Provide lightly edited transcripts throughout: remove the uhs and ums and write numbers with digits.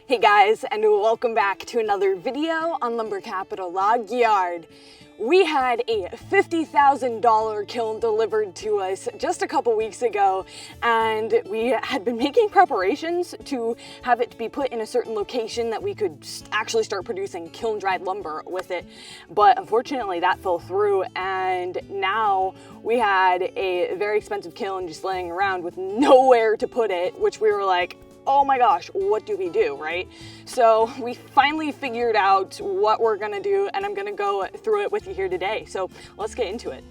Hey guys, and welcome back to another video on Lumber Capital Log Yard. We had a $50,000 kiln delivered to us just a couple weeks ago, and we had been making preparations to have it be put in a certain location that we could actually start producing kiln-dried lumber with it. But unfortunately that fell through, and now we had a very expensive kiln just laying around with nowhere to put it, which we were like, oh my gosh, what do we do, right? So we finally figured out what we're gonna do, and I'm gonna go through it with you here today. So let's get into it.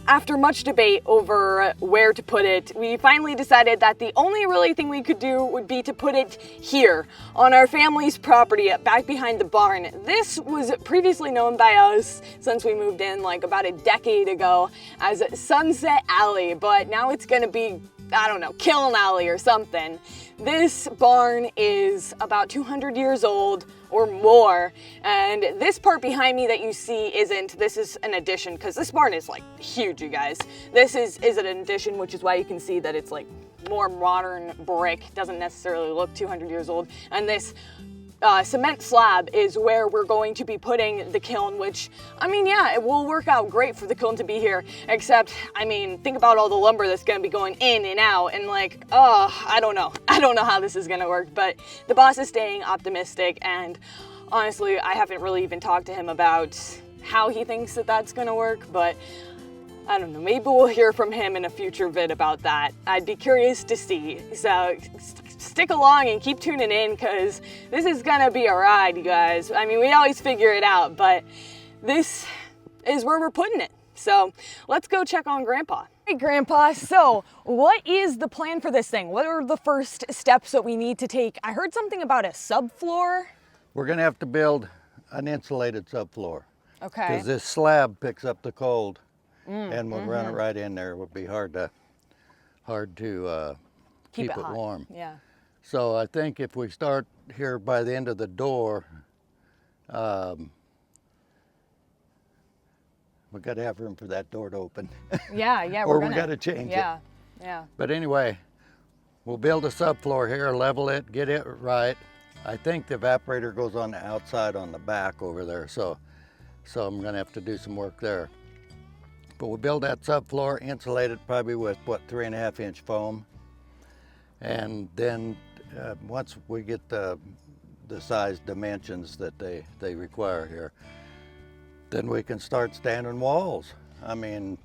After much debate over where to put it, we finally decided that the only really thing we could do would be to put it here on our family's property back behind the barn. This was previously known by us since we moved in like about a decade ago as Sunset Alley, but now it's gonna be, I don't know, Kiln Alley or something. This barn is about 200 years old or more, and this part behind me that you see isn't. This is an addition, because this barn is like huge, you guys. This is an addition, which is why you can see that it's like more modern brick, doesn't necessarily look 200 years old. And this cement slab is where we're going to be putting the kiln, which, I mean, yeah, it will work out great for the kiln to be here, except, I mean, think about all the lumber that's gonna be going in and out, and like, I don't know how this is gonna work, but the boss is staying optimistic, and honestly, I haven't really even talked to him about how he thinks that that's gonna work, but I don't know, maybe we'll hear from him in a future vid about that. I'd be curious to see. So stick along and keep tuning in, because this is gonna be a ride, you guys. I mean, we always figure it out, but this is where we're putting it. So let's go check on Grandpa. Hey Grandpa, so what is the plan for this thing? What are the first steps that we need to take? I heard something about a subfloor. We're gonna have to build an insulated subfloor. Okay. Because this slab picks up the cold. And we'll run it right in there. It would be hard to keep it hot. warm. Yeah. So I think if we start here by the end of the door, we got to have room for that door to open. Yeah, or we got to change it. Yeah. But anyway, we'll build a subfloor here, level it, get it right. I think the evaporator goes on the outside on the back over there, so I'm gonna have to do some work there. But we'll build that subfloor, insulate it probably with, what, 3.5-inch foam. And then once we get the size dimensions that they require here, then we can start standing walls. I mean,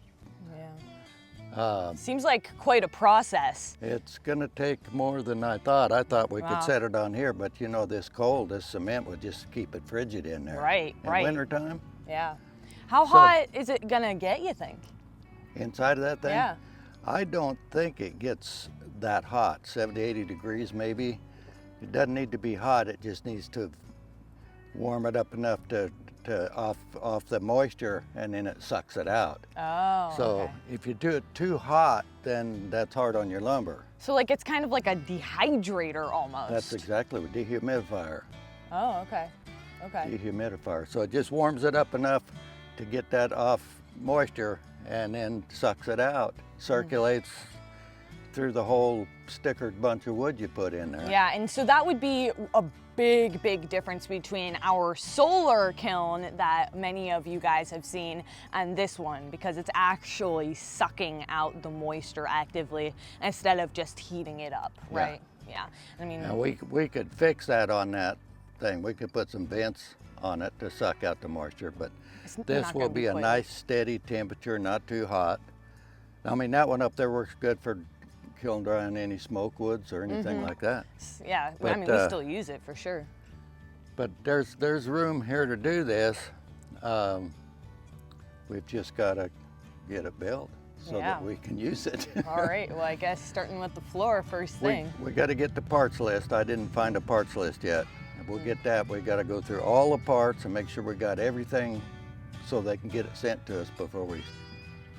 seems like quite a process. it's gonna take more than I thought. I thought we could set it on here, but you know, this cement would just keep it frigid in there. Right. In wintertime. Yeah. How hot is it gonna get, you think? Inside of that thing? Yeah. I don't think it gets that hot, 70, 80 degrees maybe. It doesn't need to be hot, it just needs to warm it up enough to off the moisture, and then it sucks it out. Oh, So okay. if you do it too hot, then that's hard on your lumber. So like it's kind of like a dehydrator almost. That's exactly what dehumidifier. Oh, okay. Okay. Dehumidifier. So it just warms it up enough to get that off moisture, and then sucks it out, circulates through the whole stickered bunch of wood you put in there. Yeah, and so that would be a big difference between our solar kiln that many of you guys have seen and this one, because it's actually sucking out the moisture actively instead of just heating it up, right? Yeah. I mean, now we could fix that on that thing. We could put some vents on it to suck out the moisture, but this will be a nice steady temperature, not too hot. I mean, that one up there works good for kiln drying any smoke woods or anything like that. Yeah, but, I mean, we still use it for sure. But there's room here to do this. We've just got to get it built so that we can use it. All right, well, I guess starting with the floor first thing. We got to get the parts list. I didn't find a parts list yet. We'll get that. We got to go through all the parts and make sure we got everything so they can get it sent to us before we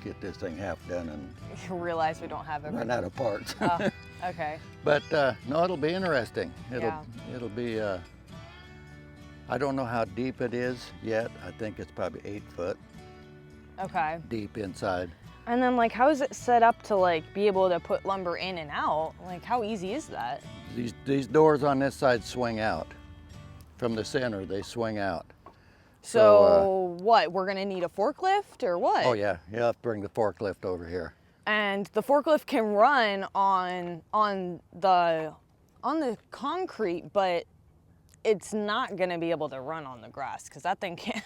get this thing half done and realize we don't have everything. run out of parts. Oh, okay. But no, it'll be interesting. It'll be. I don't know how deep it is yet. I think it's probably 8 foot Okay. deep inside. And then like, how is it set up to like be able to put lumber in and out? Like, how easy is that? These doors on this side swing out. From the center, they swing out. So what, we're gonna need a forklift or what? Oh yeah, you have to bring the forklift over here. And the forklift can run on the concrete, but it's not gonna be able to run on the grass because that thing can't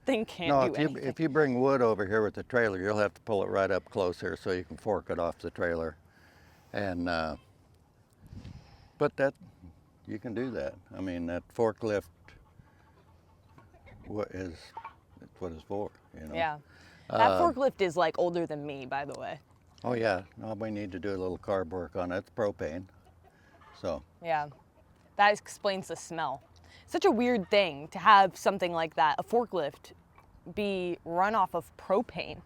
do anything. If you bring wood over here with the trailer, you'll have to pull it right up close here so you can fork it off the trailer. And but that you can do that. I mean, that forklift is what it's for, you know. Yeah, that forklift is like older than me, by the way. Oh yeah, no, we need to do a little carb work on it. It's propane, so. Yeah, that explains the smell. Such a weird thing to have something like that, a forklift, be run off of propane.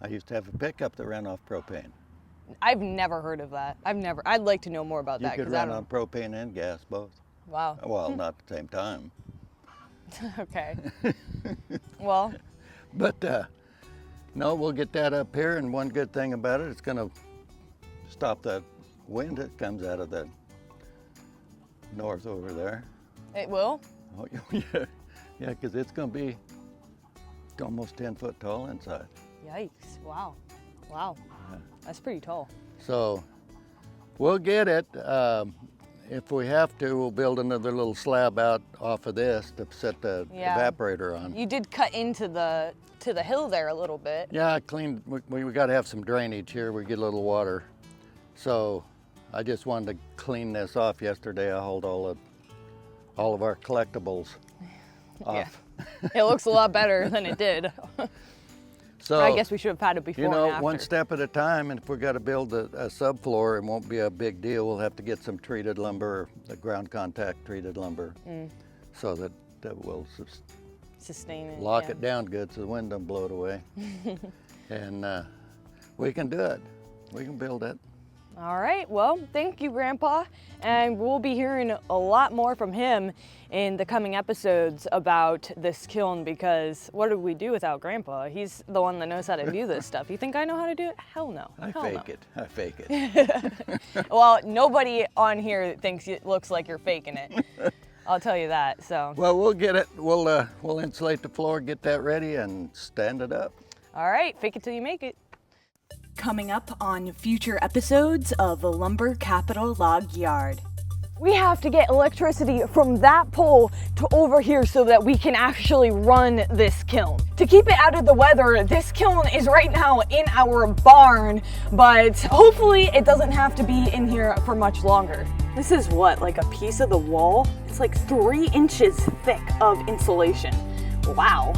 I used to have a pickup that ran off propane. I've never heard of that. I'd like to know more about that. You could run on propane and gas both. Wow. Well, not at the same time. Okay. Well. But no, we'll get that up here, and one good thing about it, it's gonna stop that wind that comes out of the north over there. It will? Oh yeah, yeah, because it's gonna be almost 10 foot tall inside. Yikes, wow. Wow, that's pretty tall. So we'll get it. If we have to, we'll build another little slab out off of this to set the evaporator on. You did cut into the hill there a little bit. Yeah, I cleaned, we got to have some drainage here. We get a little water. So I just wanted to clean this off yesterday. I hauled all of our collectibles off. Yeah. It looks a lot better than it did. So I guess we should have had it before and after. One step at a time, and if we got to build a subfloor, it won't be a big deal. We'll have to get some treated lumber, the ground contact treated lumber, so that will sustain it. Lock it down good so the wind don't blow it away. And we can do it. We can build it. All right, well, thank you, Grandpa. And we'll be hearing a lot more from him in the coming episodes about this kiln, because what do we do without Grandpa? He's the one that knows how to do this stuff. You think I know how to do it? Hell no. I fake it. Well, nobody on here thinks it looks like you're faking it. I'll tell you that, so. Well, we'll get it. We'll insulate the floor, get that ready, and stand it up. All right, fake it till you make it. Coming up on future episodes of the Lumber Capital Log Yard. We have to get electricity from that pole to over here so that we can actually run this kiln. To keep it out of the weather, this kiln is right now in our barn, but hopefully it doesn't have to be in here for much longer. This is what, like a piece of the wall? It's like 3 inches thick of insulation. Wow.